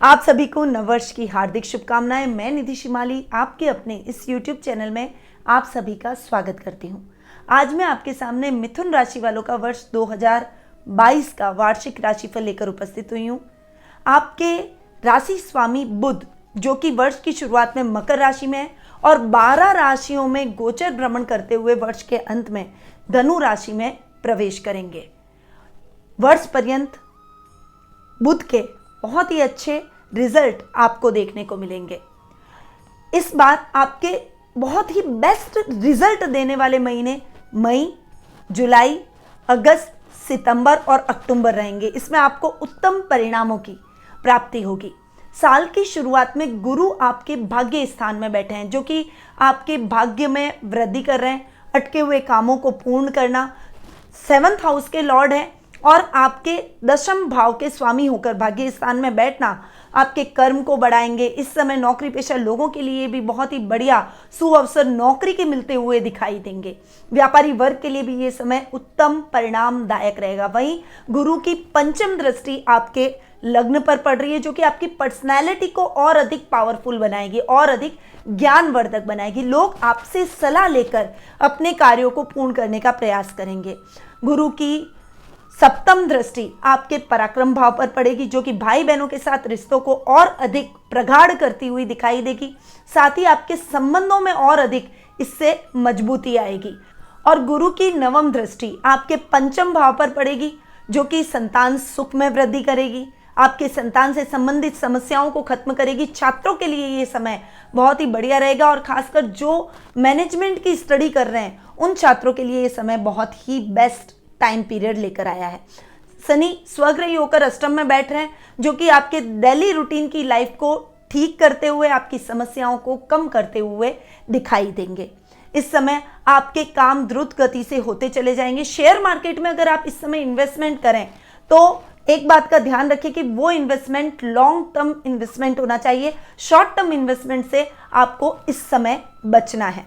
आप सभी को नववर्ष की हार्दिक शुभकामनाएं। मैं निधि शिमाली आपके अपने इस YouTube चैनल में आप सभी का स्वागत करती हूं। आज मैं आपके सामने मिथुन राशि वालों का वर्ष 2022 का वार्षिक राशिफल लेकर उपस्थित हुई हूं। आपके राशि स्वामी बुध, जो कि वर्ष की शुरुआत में मकर राशि में है और 12 राशियों में गोचर भ्रमण करते हुए वर्ष के अंत में धनु राशि में प्रवेश करेंगे। वर्ष पर्यंत बुध के बहुत ही अच्छे रिजल्ट आपको देखने को मिलेंगे। इस बार आपके बहुत ही बेस्ट रिजल्ट देने वाले महीने मई, जुलाई, अगस्त, सितंबर और अक्टूबर रहेंगे। इसमें आपको उत्तम परिणामों की प्राप्ति होगी। साल की शुरुआत में गुरु आपके भाग्य स्थान में बैठे हैं, जो कि आपके भाग्य में वृद्धि कर रहे हैं। अटके हुए कामों को पूर्ण करना, 7th हाउस के लॉर्ड हैं और आपके 10th भाव के स्वामी होकर भाग्य स्थान में बैठना आपके कर्म को बढ़ाएंगे। इस समय नौकरी पेशा लोगों के लिए भी बहुत ही बढ़िया सुअवसर नौकरी के मिलते हुए दिखाई देंगे। व्यापारी वर्ग के लिए भी ये समय उत्तम परिणामदायक रहेगा। वहीं गुरु की पंचम दृष्टि आपके लग्न पर पड़ रही है, जो कि आपकी पर्सनैलिटी को और अधिक पावरफुल बनाएगी और अधिक ज्ञानवर्धक बनाएगी। लोग आपसे सलाह लेकर अपने कार्यों को पूर्ण करने का प्रयास करेंगे। गुरु की सप्तम दृष्टि आपके पराक्रम भाव पर पड़ेगी, जो कि भाई बहनों के साथ रिश्तों को और अधिक प्रगाढ़ करती हुई दिखाई देगी। साथ ही आपके संबंधों में और अधिक इससे मजबूती आएगी। और गुरु की नवम दृष्टि आपके पंचम भाव पर पड़ेगी, जो कि संतान सुख में वृद्धि करेगी, आपके संतान से संबंधित समस्याओं को खत्म करेगी। छात्रों के लिए ये समय बहुत ही बढ़िया रहेगा और खासकर जो मैनेजमेंट की स्टडी कर रहे हैं उन छात्रों के लिए ये समय बहुत ही बेस्ट टाइम पीरियड लेकर आया है। शनि स्वग्रही होकर अष्टम में बैठ रहे हैं, जो कि आपके डेली रूटीन की लाइफ को ठीक करते हुए, आपकी समस्याओं को कम करते हुए दिखाई देंगे। इस समय आपके काम द्रुत गति से होते चले जाएंगे। शेयर मार्केट में अगर आप इस समय इन्वेस्टमेंट करें तो एक बात का ध्यान रखें कि वो इन्वेस्टमेंट लॉन्ग टर्म इन्वेस्टमेंट होना चाहिए। शॉर्ट टर्म इन्वेस्टमेंट से आपको इस समय बचना है।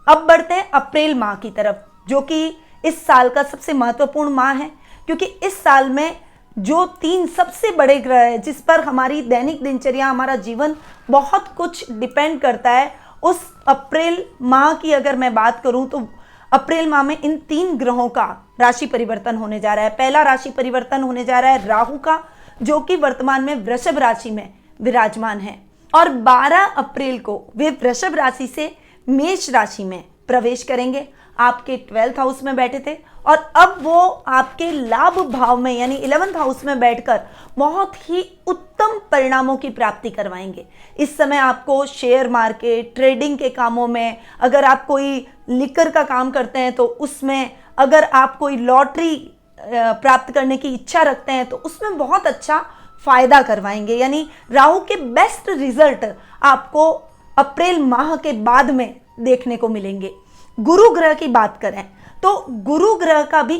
अब बढ़ते हैं अप्रैल माह की तरफ, जो कि इस साल का सबसे महत्वपूर्ण माह है, क्योंकि इस साल में जो 3 सबसे बड़े ग्रह है जिस पर हमारी दैनिक दिनचर्या, हमारा जीवन बहुत कुछ डिपेंड करता है, उस अप्रैल माह की अगर मैं बात करूं तो अप्रैल माह में इन 3 ग्रहों का राशि परिवर्तन होने जा रहा है। पहला राशि परिवर्तन होने जा रहा है राहु का, जो कि वर्तमान में वृषभ राशि में विराजमान है और 12 अप्रैल को वे वृषभ राशि से मेष राशि में प्रवेश करेंगे। आपके 12th हाउस में बैठे थे और अब वो आपके लाभ भाव में यानी 11th हाउस में बैठकर बहुत ही उत्तम परिणामों की प्राप्ति करवाएंगे। इस समय आपको शेयर मार्केट, ट्रेडिंग के कामों में, अगर आप कोई लिकर का काम करते हैं तो उसमें, अगर आप कोई लॉटरी प्राप्त करने की इच्छा रखते हैं तो उसमें बहुत अच्छा फायदा करवाएंगे। यानी राहु के बेस्ट रिजल्ट आपको अप्रैल माह के बाद में देखने को मिलेंगे। गुरु ग्रह की बात करें तो गुरु ग्रह का भी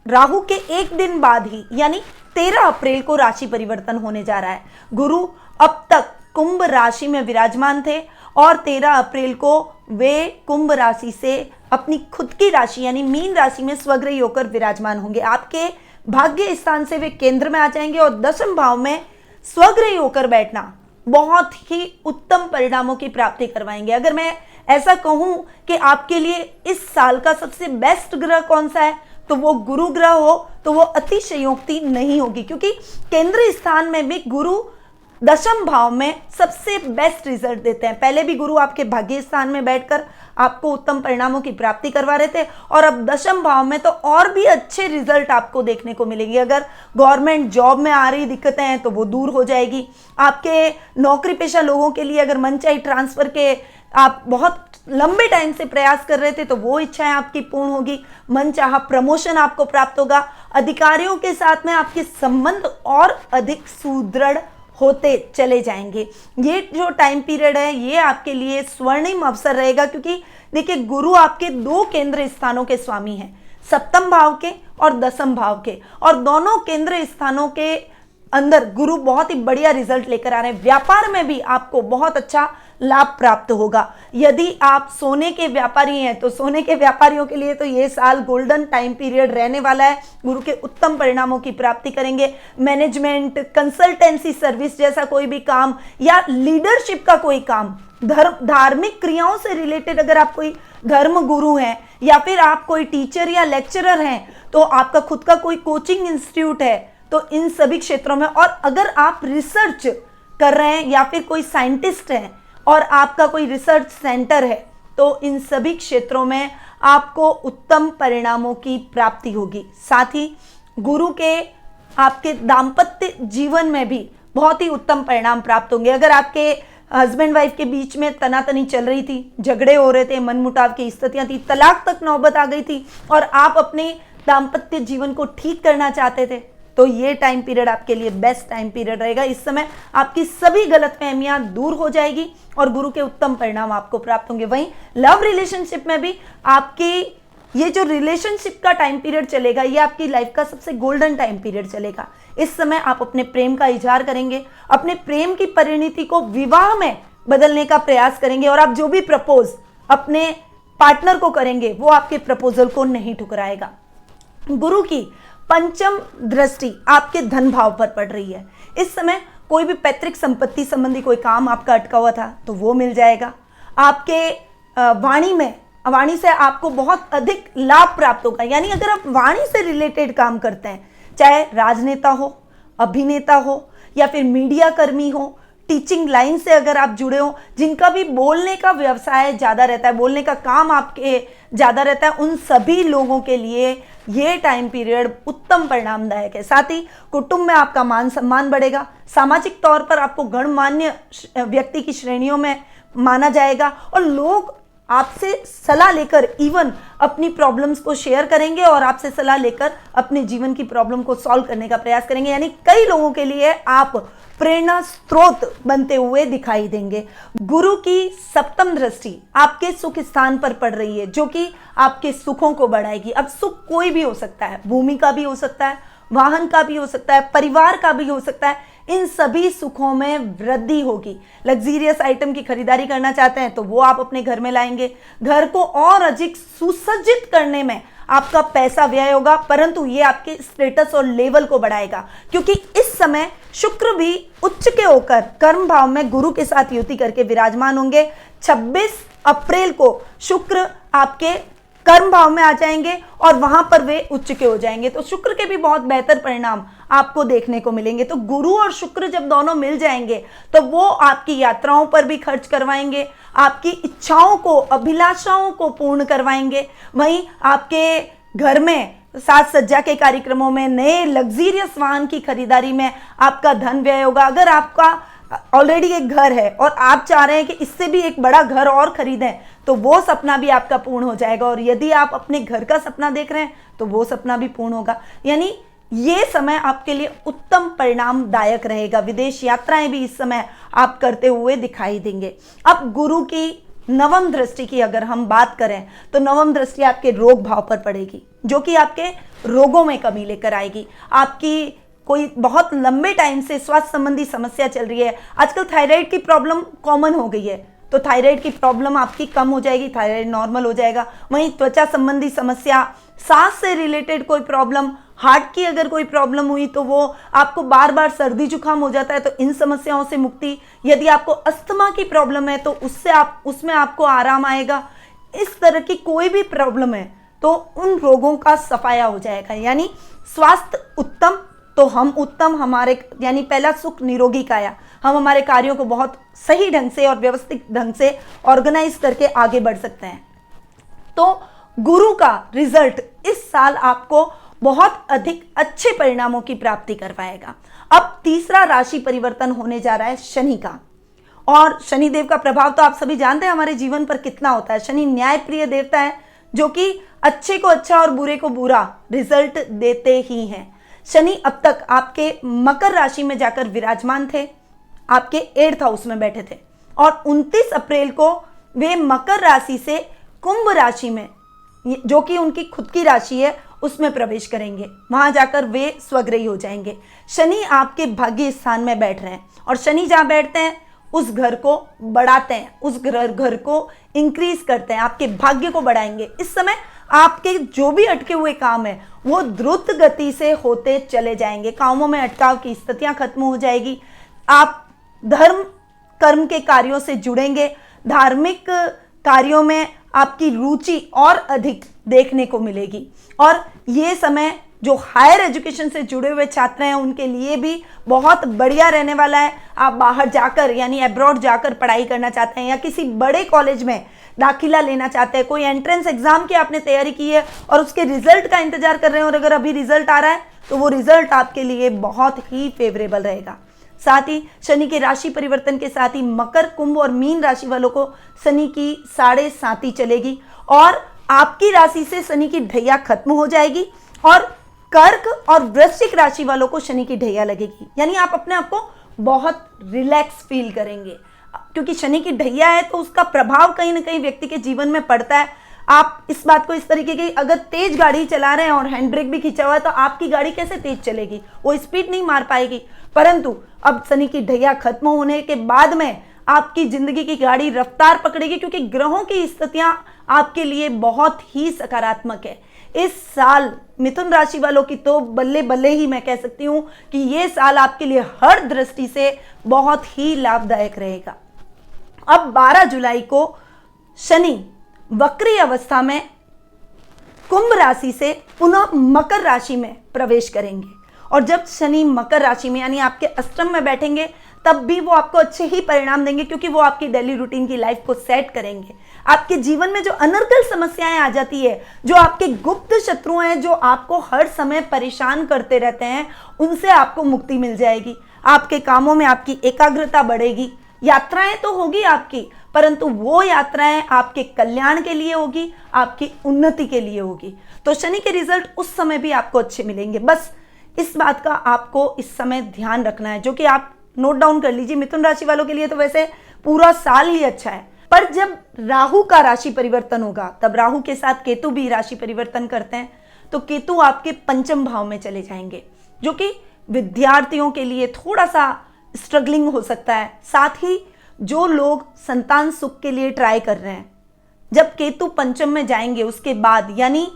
राहु के एक दिन बाद ही यानी 13 अप्रैल को राशि परिवर्तन होने जा रहा है। गुरु अब तक कुंभ राशि में विराजमान थे और 13 अप्रैल को वे कुंभ राशि से अपनी खुद की राशि यानी मीन राशि में स्वग्रही होकर विराजमान होंगे। आपके भाग्य स्थान से वे केंद्र में आ जाएंगे और 10वें भाव में स्वग्रही होकर बैठना बहुत ही उत्तम परिणामों की प्राप्ति करवाएंगे। अगर मैं ऐसा कहूं कि आपके लिए इस साल का सबसे बेस्ट ग्रह कौन सा है तो वो गुरु ग्रह हो तो वो अतिशयोक्ति नहीं होगी, क्योंकि केंद्रीय स्थान में भी गुरु 10वें भाव में सबसे बेस्ट रिजल्ट देते हैं। पहले भी गुरु आपके भाग्य स्थान में बैठकर आपको उत्तम परिणामों की प्राप्ति करवा रहे थे और अब 10वें भाव में तो और भी अच्छे रिजल्ट आपको देखने को मिलेंगे। अगर गवर्नमेंट जॉब में आ रही दिक्कतें हैं तो वो दूर हो जाएगी। आपके नौकरी पेशा लोगों के लिए अगर मनचाही ट्रांसफर के आप बहुत लंबे टाइम से प्रयास कर रहे थे तो वो इच्छाएं आपकी पूर्ण होगी। मनचाहा प्रमोशन आपको प्राप्त होगा। अधिकारियों के साथ में आपके संबंध और अधिक सुदृढ़ होते चले जाएंगे। ये जो टाइम पीरियड है ये आपके लिए स्वर्णिम अवसर रहेगा, क्योंकि देखिए गुरु आपके 2 केंद्र स्थानों के स्वामी हैं, 7वें भाव के और 10वें भाव के, और दोनों केंद्र स्थानों के अंदर गुरु बहुत ही बढ़िया रिजल्ट लेकर आ रहे हैं। व्यापार में भी आपको बहुत अच्छा लाभ प्राप्त होगा। यदि आप सोने के व्यापारी हैं तो सोने के व्यापारियों के लिए तो ये साल गोल्डन टाइम पीरियड रहने वाला है। गुरु के उत्तम परिणामों की प्राप्ति करेंगे। मैनेजमेंट, कंसल्टेंसी सर्विस जैसा कोई भी काम या लीडरशिप का कोई काम, धार्मिक क्रियाओं से रिलेटेड अगर आप कोई धर्म गुरु हैं या फिर आप कोई टीचर या लेक्चरर हैं, तो आपका खुद का कोई कोचिंग इंस्टीट्यूट है, तो इन सभी क्षेत्रों में, और अगर आप रिसर्च कर रहे हैं या फिर कोई साइंटिस्ट हैं और आपका कोई रिसर्च सेंटर है, तो इन सभी क्षेत्रों में आपको उत्तम परिणामों की प्राप्ति होगी। साथ ही गुरु के आपके दाम्पत्य जीवन में भी बहुत ही उत्तम परिणाम प्राप्त होंगे। अगर आपके हस्बैंड वाइफ के बीच में तनातनी चल रही थी, झगड़े हो रहे थे, मनमुटाव की स्थितियां थी, तलाक तक नौबत आ गई थी और आप अपने दाम्पत्य जीवन को ठीक करना चाहते थे, तो ये टाइम पीरियड आपके लिए बेस्ट टाइम पीरियड रहेगा। इस समय आपकी सभी गलतफहमियां दूर हो जाएगी और गुरु के उत्तम परिणाम आपको प्राप्त होंगे। वहीं लव रिलेशनशिप में भी आपकी ये जो रिलेशनशिप का टाइम पीरियड चलेगा, ये आपकी लाइफ का सबसे गोल्डन टाइम पीरियड चलेगा। इस समय आप अपने प्रेम का इजहार करेंगे, अपने प्रेम की परिणति को विवाह में बदलने का प्रयास करेंगे और आप जो भी प्रपोज अपने पार्टनर को करेंगे वो आपके प्रपोजल को नहीं ठुकराएगा। गुरु की पंचम दृष्टि आपके धन भाव पर पड़ रही है। इस समय कोई भी पैतृक संपत्ति संबंधी कोई काम आपका अटका हुआ था तो वो मिल जाएगा। आपके वाणी से आपको बहुत अधिक लाभ प्राप्त होगा। यानी अगर आप वाणी से रिलेटेड काम करते हैं, चाहे राजनेता हो, अभिनेता हो या फिर मीडिया कर्मी हो, टीचिंग लाइन से अगर आप जुड़े हो, जिनका भी बोलने का व्यवसाय ज़्यादा रहता है, बोलने का काम आपके ज़्यादा रहता है, उन सभी लोगों के लिए ये टाइम पीरियड उत्तम परिणामदायक है। साथ ही कुटुंब में आपका मान सम्मान बढ़ेगा। सामाजिक तौर पर आपको गणमान्य व्यक्ति की श्रेणियों में माना जाएगा और लोग आपसे सलाह लेकर इवन अपनी प्रॉब्लम्स को शेयर करेंगे और आपसे सलाह लेकर अपने जीवन की प्रॉब्लम को सॉल्व करने का प्रयास करेंगे। यानी कई लोगों के लिए आप प्रेरणा स्रोत बनते हुए दिखाई देंगे। गुरु की सप्तम दृष्टि आपके सुख स्थान पर पड़ रही है, जो कि आपके सुखों को बढ़ाएगी। अब सुख कोई भी हो सकता है, भूमि का भी हो सकता है, वाहन का भी हो सकता है, परिवार का भी हो सकता है। इन सभी सुखों में वृद्धि होगी। लग्जरियस आइटम की खरीदारी करना चाहते हैं तो वो आप अपने घर में लाएंगे। घर को और अधिक सुसज्जित करने में आपका पैसा व्यय होगा, परंतु ये आपके स्टेटस और लेवल को बढ़ाएगा, क्योंकि इस समय शुक्र भी उच्च के होकर कर्म भाव में गुरु के साथ युति करके विराजमान होंगे। 26 अप्रैल को शुक्र आपके कर्म भाव में आ जाएंगे और वहां पर वे उच्च के हो जाएंगे, तो शुक्र के भी बहुत बेहतर परिणाम आपको देखने को मिलेंगे। तो गुरु और शुक्र जब दोनों मिल जाएंगे तो वो आपकी यात्राओं पर भी खर्च करवाएंगे, आपकी इच्छाओं को, अभिलाषाओं को पूर्ण करवाएंगे। वहीं आपके घर में साज सज्जा के कार्यक्रमों में, नए लग्जरियस वाहन की खरीदारी में आपका धन व्यय होगा। अगर आपका ऑलरेडी एक घर है और आप चाह रहे हैं कि इससे भी एक बड़ा घर और खरीदें, तो वो सपना भी आपका पूर्ण हो जाएगा। और यदि आप अपने घर का सपना देख रहे हैं तो वो सपना भी पूर्ण होगा। यानी ये समय आपके लिए उत्तम परिणामदायक रहेगा। विदेश यात्राएं भी इस समय आप करते हुए दिखाई देंगे। अब गुरु की नवम दृष्टि की अगर हम बात करें तो नवम दृष्टि आपके रोग भाव पर पड़ेगी, जो कि आपके रोगों में कमी लेकर आएगी। आपकी कोई बहुत लंबे टाइम से स्वास्थ्य संबंधी समस्या चल रही है, आजकल थायराइड की प्रॉब्लम कॉमन हो गई है, तो थायराइड की प्रॉब्लम आपकी कम हो जाएगी, थायराइड नॉर्मल हो जाएगा। वहीं त्वचा संबंधी समस्या, सांस से रिलेटेड कोई प्रॉब्लम, हार्ट की अगर कोई प्रॉब्लम हुई तो वो आपको बार बार सर्दी जुकाम हो जाता है, तो इन समस्याओं से मुक्ति। यदि आपको अस्थमा की प्रॉब्लम है तो उसमें आपको आराम आएगा। इस तरह की कोई भी प्रॉब्लम है तो उन रोगों का सफाया हो जाएगा। यानी स्वास्थ्य उत्तम तो हम उत्तम, हमारे यानी पहला सुख निरोगी काया, हम हमारे कार्यों को बहुत सही ढंग से और व्यवस्थित ढंग से ऑर्गेनाइज करके आगे बढ़ सकते हैं। तो गुरु का रिजल्ट इस साल आपको बहुत अधिक अच्छे परिणामों की प्राप्ति करवाएगा। अब तीसरा राशि परिवर्तन होने जा रहा है शनि का, और शनि देव का प्रभाव तो आप सभी जानते हैं हमारे जीवन पर कितना होता है। शनि न्याय प्रिय देवता है, जो कि अच्छे को अच्छा और बुरे को बुरा रिजल्ट देते ही हैं। शनि अब तक आपके मकर राशि में जाकर विराजमान थे, आपके 8th हाउस में बैठे थे, और 29 अप्रैल को वे मकर राशि से कुंभ राशि में, जो कि उनकी खुद की राशि है, उसमें प्रवेश करेंगे, वहां जाकर वे स्वग्रही हो जाएंगे। शनि आपके भाग्य स्थान में बैठ रहे हैं और शनि जहां बैठते हैं उस घर को बढ़ाते हैं, उस घर को इंक्रीज करते हैं, आपके भाग्य को बढ़ाएंगे। इस समय आपके जो भी अटके हुए काम है वो द्रुत गति से होते चले जाएंगे, कामों में अटकाव की स्थितियां खत्म हो जाएगी। आप धर्म कर्म के कार्यों से जुड़ेंगे, धार्मिक कार्यों में आपकी रुचि और अधिक देखने को मिलेगी। और ये समय जो हायर एजुकेशन से जुड़े हुए छात्र हैं उनके लिए भी बहुत बढ़िया रहने वाला है। आप बाहर जाकर यानी अब्रॉड जाकर पढ़ाई करना चाहते हैं या किसी बड़े कॉलेज में दाखिला लेना चाहते हैं, कोई एंट्रेंस एग्जाम की आपने तैयारी की है और उसके रिजल्ट का इंतजार कर रहे हैं और अगर अभी रिजल्ट आ रहा है तो वो रिजल्ट आपके लिए बहुत ही फेवरेबल रहेगा। साथ ही शनि के राशि परिवर्तन के साथ ही मकर, कुंभ और मीन राशि वालों को शनि की 7.5 चलेगी और आपकी राशि से शनि की ढैया खत्म हो जाएगी और कर्क और वृश्चिक राशि वालों को शनि की ढैया लगेगी। यानी आप अपने आप को बहुत रिलैक्स फील करेंगे क्योंकि शनि की ढैया है तो उसका प्रभाव कहीं ना कहीं व्यक्ति के जीवन में पड़ता है। आप इस बात को इस तरीके की, अगर तेज गाड़ी चला रहे हैं और हैंड ब्रेक भी खींचा हुआ है तो आपकी गाड़ी कैसे तेज चलेगी, वो स्पीड नहीं मार पाएगी। परंतु अब शनि की ढैया खत्म होने के बाद में आपकी जिंदगी की गाड़ी रफ्तार पकड़ेगी क्योंकि ग्रहों की स्थितियां आपके लिए बहुत ही सकारात्मक है। इस साल मिथुन राशि वालों की तो बल्ले बल्ले ही मैं कह सकती हूं कि ये साल आपके लिए हर दृष्टि से बहुत ही लाभदायक रहेगा। अब 12 जुलाई को शनि वक्री अवस्था में कुंभ राशि से पुनः मकर राशि में प्रवेश करेंगे और जब शनि मकर राशि में यानी आपके अष्टम में बैठेंगे तब भी वो आपको अच्छे ही परिणाम देंगे क्योंकि वो आपकी डेली रूटीन की लाइफ को सेट करेंगे। आपके जीवन में जो अनर्गल समस्याएं आ जाती है, जो आपके गुप्त शत्रु हैं, जो आपको हर समय परेशान करते रहते हैं, उनसे आपको मुक्ति मिल जाएगी। आपके कामों में आपकी एकाग्रता बढ़ेगी। यात्राएं तो होगी आपकी, परंतु वो यात्राएं आपके कल्याण के लिए होगी, आपकी उन्नति के लिए होगी। तो शनि के रिजल्ट उस समय भी आपको अच्छे मिलेंगे। बस इस बात का आपको इस समय ध्यान रखना है, जो कि आप नोट डाउन कर लीजिए। मिथुन राशि वालों के लिए तो वैसे पूरा साल ही अच्छा है, पर जब राहु का राशि परिवर्तन होगा तब राहु के साथ केतु भी राशि परिवर्तन करते हैं तो केतु आपके पंचम भाव में चले जाएंगे, जो कि विद्यार्थियों के लिए थोड़ा सा स्ट्रगलिंग हो सकता है। साथ ही जो लोग संतान सुख के लिए ट्राई कर रहे हैं, जब केतु पंचम में जाएंगे उसके बाद यानी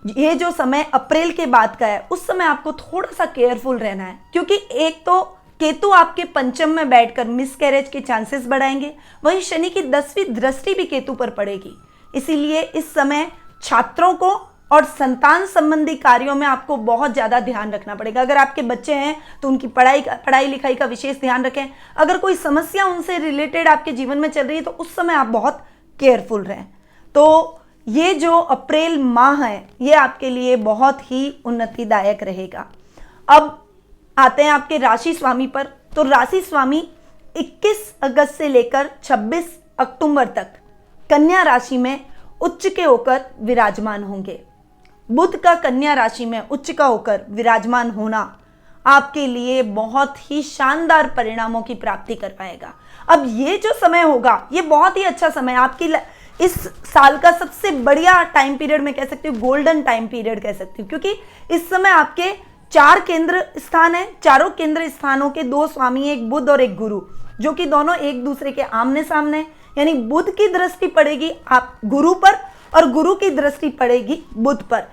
ये जो समय अप्रैल के बाद का है, उस समय आपको थोड़ा सा केयरफुल रहना है क्योंकि एक तो केतु आपके पंचम में बैठकर मिसकैरेज के चांसेस बढ़ाएंगे, वहीं शनि की 10वीं दृष्टि भी केतु पर पड़ेगी। इसीलिए इस समय छात्रों को और संतान संबंधी कार्यों में आपको बहुत ज्यादा ध्यान रखना पड़ेगा। अगर आपके बच्चे हैं तो उनकी पढ़ाई लिखाई का विशेष ध्यान रखें। अगर कोई समस्या उनसे रिलेटेड आपके जीवन में चल रही है तो उस समय आप बहुत केयरफुल रहें। तो ये जो अप्रैल माह है ये आपके लिए बहुत ही उन्नतिदायक रहेगा। अब आते हैं आपके राशि स्वामी पर। तो राशि स्वामी 21 अगस्त से लेकर 26 अक्टूबर तक कन्या राशि में उच्च के होकर विराजमान होंगे। बुध का कन्या राशि में उच्च का होकर विराजमान होना आपके लिए बहुत ही शानदार परिणामों की प्राप्ति करवाएगा। अब ये जो समय होगा ये बहुत ही अच्छा समय, आपकी इस साल का सबसे बढ़िया टाइम पीरियड मैं कह सकती हूँ, गोल्डन टाइम पीरियड कह सकती हूँ, क्योंकि इस समय आपके 4 केंद्र स्थान है। चारों केंद्र स्थानों के 2 स्वामी, एक बुध और एक गुरु, जो कि दोनों एक दूसरे के आमने सामने, यानी बुध की दृष्टि पड़ेगी आप गुरु पर और गुरु की दृष्टि पड़ेगी बुध पर।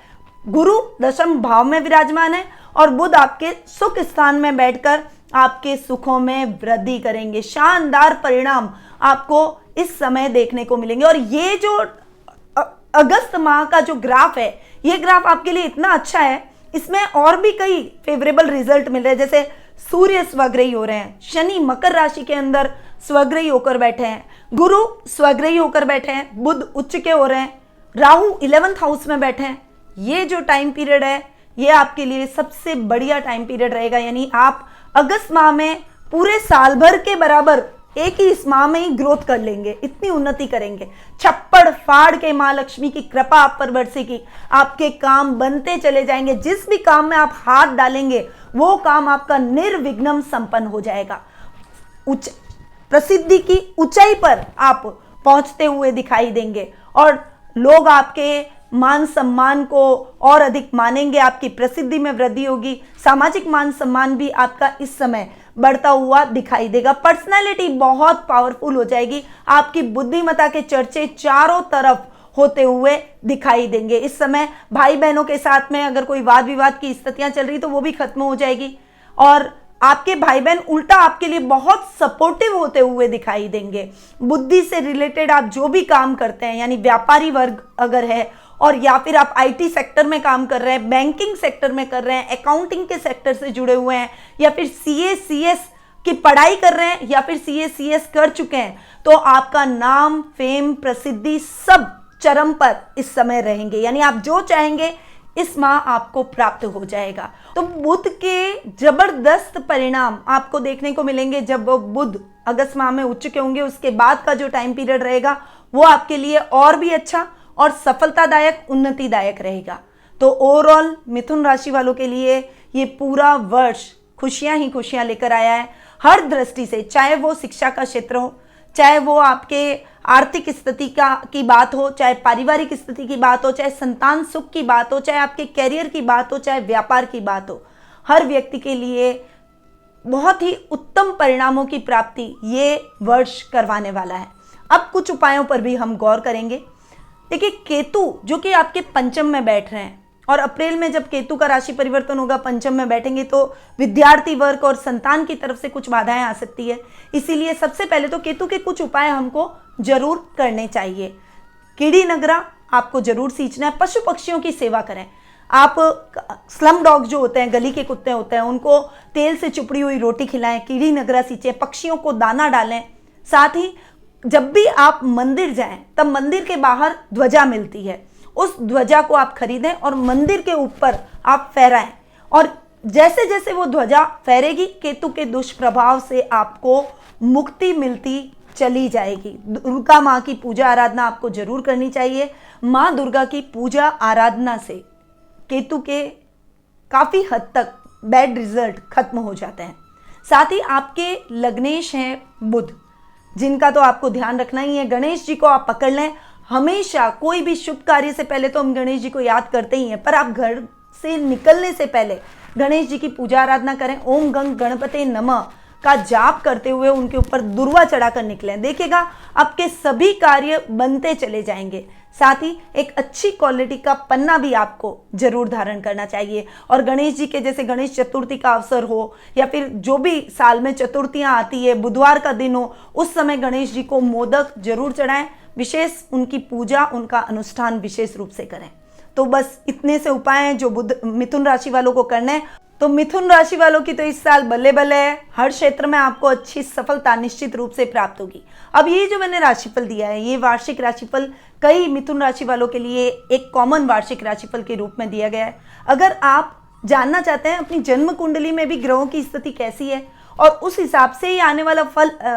गुरु दशम भाव में विराजमान है और बुध आपके सुख स्थान में बैठकर आपके सुखों में वृद्धि करेंगे। शानदार परिणाम आपको इस समय देखने को मिलेंगे। और ये जो अगस्त माह का जो ग्राफ है, ये ग्राफ आपके लिए इतना अच्छा है, इसमें और भी कई फेवरेबल रिजल्ट मिल रहे हैं। जैसे सूर्य स्वग्रही हो रहे हैं, शनि मकर राशि के अंदर स्वग्रही होकर बैठे हैं, गुरु स्वग्रही होकर बैठे हैं, बुध उच्च के हो रहे हैं, राहु 11th हाउस में बैठे हैं। ये जो टाइम पीरियड है ये आपके लिए सबसे बढ़िया टाइम पीरियड रहेगा। यानी आप अगस्त माह में पूरे साल भर के बराबर एक ही इस माह में ही ग्रोथ कर लेंगे, इतनी उन्नति करेंगे। छप्पड़ फाड़ के मां लक्ष्मी की कृपा आप पर बरसेगी, आपके काम बनते चले जाएंगे। जिस भी काम में आप हाथ डालेंगे वो काम आपका निर्विघ्न संपन्न हो जाएगा। प्रसिद्धि की ऊंचाई पर आप पहुंचते हुए दिखाई देंगे और लोग आपके मान सम्मान को और अधिक मानेंगे, आपकी प्रसिद्धि में वृद्धि होगी, सामाजिक मान सम्मान भी आपका इस समय बढ़ता हुआ दिखाई देगा। पर्सनैलिटी बहुत पावरफुल हो जाएगी, आपकी बुद्धिमत्ता के चर्चे चारों तरफ होते हुए दिखाई देंगे। इस समय भाई बहनों के साथ में अगर कोई वाद विवाद की स्थितियां चल रही तो वो भी खत्म हो जाएगी और आपके भाई बहन उल्टा आपके लिए बहुत सपोर्टिव होते हुए दिखाई देंगे। बुद्धि से रिलेटेड आप जो भी काम करते हैं, यानी व्यापारी वर्ग अगर है और या फिर आप आईटी सेक्टर में काम कर रहे हैं, बैंकिंग सेक्टर में कर रहे हैं, अकाउंटिंग के सेक्टर से जुड़े हुए हैं, या फिर सीए सीएस की पढ़ाई कर रहे हैं, या फिर सीए सीएस कर चुके हैं, तो आपका नाम, फेम, प्रसिद्धि सब चरम पर इस समय रहेंगे। यानी आप जो चाहेंगे इस माह आपको प्राप्त हो जाएगा। तो बुध के जबरदस्त परिणाम आपको देखने को मिलेंगे जब वो बुध अगस्त माह में उच्च के होंगे। उसके बाद का जो टाइम पीरियड रहेगा वो आपके लिए और भी अच्छा और सफलतादायक, उन्नतिदायक रहेगा। तो ओवरऑल मिथुन राशि वालों के लिए ये पूरा वर्ष खुशियां ही खुशियां लेकर आया है हर दृष्टि से, चाहे वो शिक्षा का क्षेत्र हो, चाहे वो आपके आर्थिक स्थिति की बात हो, चाहे पारिवारिक स्थिति की बात हो, चाहे संतान सुख की बात हो, चाहे आपके कैरियर की बात हो, चाहे व्यापार की बात हो। हर व्यक्ति के लिए बहुत ही उत्तम परिणामों की प्राप्ति ये वर्ष करवाने वाला है। अब कुछ उपायों पर भी हम गौर करेंगे। देखिए, केतु जो कि आपके पंचम में बैठ रहे हैं और अप्रैल में जब केतु का राशि परिवर्तन होगा, पंचम में बैठेंगे, तो विद्यार्थी वर्ग और संतान की तरफ से कुछ बाधाएं आ सकती है। इसीलिए सबसे पहले तो केतु के कुछ उपाय हमको जरूर करने चाहिए। कीड़ी नगरा आपको जरूर सींचना है। पशु पक्षियों की सेवा करें। आप स्लम डॉग जो होते हैं, गली के कुत्ते होते हैं, उनको तेल से चुपड़ी हुई रोटी खिलाएं, कीड़ी नगरा सींचें, पक्षियों को दाना डालें। साथ ही जब भी आप मंदिर जाएं तब मंदिर के बाहर ध्वजा मिलती है, उस ध्वजा को आप खरीदें और मंदिर के ऊपर आप फहराएं। और जैसे जैसे वो ध्वजा फहरेगी, केतु के दुष्प्रभाव से आपको मुक्ति मिलती चली जाएगी। दुर्गा माँ की पूजा आराधना आपको जरूर करनी चाहिए। माँ दुर्गा की पूजा आराधना से केतु के काफी हद तक बैड रिजल्ट खत्म हो जाते हैं। साथ ही आपके लग्नेश हैं बुध, जिनका तो आपको ध्यान रखना ही है। गणेश जी को आप पकड़ लें। हमेशा कोई भी शुभ कार्य से पहले तो हम गणेश जी को याद करते ही हैं, पर आप घर से निकलने से पहले गणेश जी की पूजा आराधना करें। ओम गंग गणपते नमः का जाप करते हुए उनके ऊपर दुर्वा चढ़ाकर निकलें। देखिएगा आपके सभी कार्य बनते चले जाएंगे। साथ ही एक अच्छी क्वालिटी का पन्ना भी आपको जरूर धारण करना चाहिए। और गणेश जी के जैसे गणेश चतुर्थी का अवसर हो या फिर जो भी साल में चतुर्थियां आती है, बुधवार का दिन हो, उस समय गणेश जी को मोदक जरूर चढ़ाएं। विशेष उनकी पूजा, उनका अनुष्ठान विशेष रूप से करें। तो बस इतने से उपाय हैं जो मिथुन राशि वालों को करने हैं। तो मिथुन राशि वालों की तो इस साल बल्ले बल्ले है। हर क्षेत्र में आपको अच्छी सफलता निश्चित रूप से प्राप्त होगी। अब ये जो मैंने राशिफल दिया है, ये वार्षिक राशिफल कई मिथुन राशि वालों के लिए एक कॉमन वार्षिक राशिफल के रूप में दिया गया है। अगर आप जानना चाहते हैं अपनी जन्म कुंडली में भी ग्रहों की स्थिति कैसी है और उस हिसाब से ही आने वाला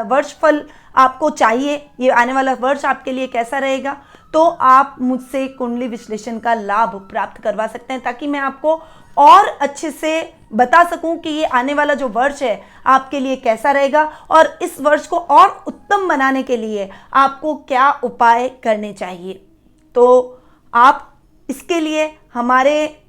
वर्ष फल आपको चाहिए, ये आने वाला वर्ष आपके लिए कैसा रहेगा, तो आप मुझसे कुंडली विश्लेषण का लाभ प्राप्त करवा सकते हैं, ताकि मैं आपको और अच्छे से बता सकूं कि ये आने वाला जो वर्ष है आपके लिए कैसा रहेगा और इस वर्ष को और उत्तम बनाने के लिए आपको क्या उपाय करने चाहिए। तो आप इसके लिए हमारे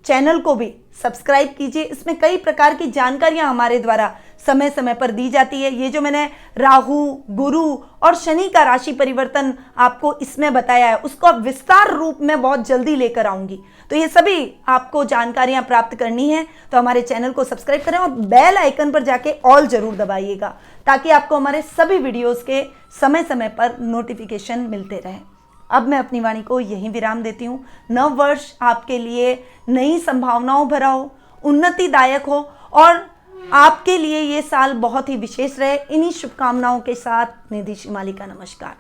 चैनल को भी सब्सक्राइब कीजिए। इसमें कई प्रकार की जानकारियां हमारे द्वारा समय समय पर दी जाती है। ये जो मैंने राहु, गुरु और शनि का राशि परिवर्तन आपको इसमें बताया है, उसको विस्तार रूप में बहुत जल्दी लेकर आऊंगी। तो ये सभी आपको जानकारियां प्राप्त करनी है तो हमारे चैनल को सब्सक्राइब करें और बेल आइकन पर जाके ऑल जरूर दबाइएगा, ताकि आपको हमारे सभी वीडियोस के समय समय पर नोटिफिकेशन मिलते रहे। अब मैं अपनी वाणी को यहीं विराम देती हूँ। नव वर्ष आपके लिए नई संभावनाओं भरा हो, उन्नतिदायक हो और आपके लिए ये साल बहुत ही विशेष रहे। इन्हीं शुभकामनाओं के साथ निधि शिमाली का नमस्कार।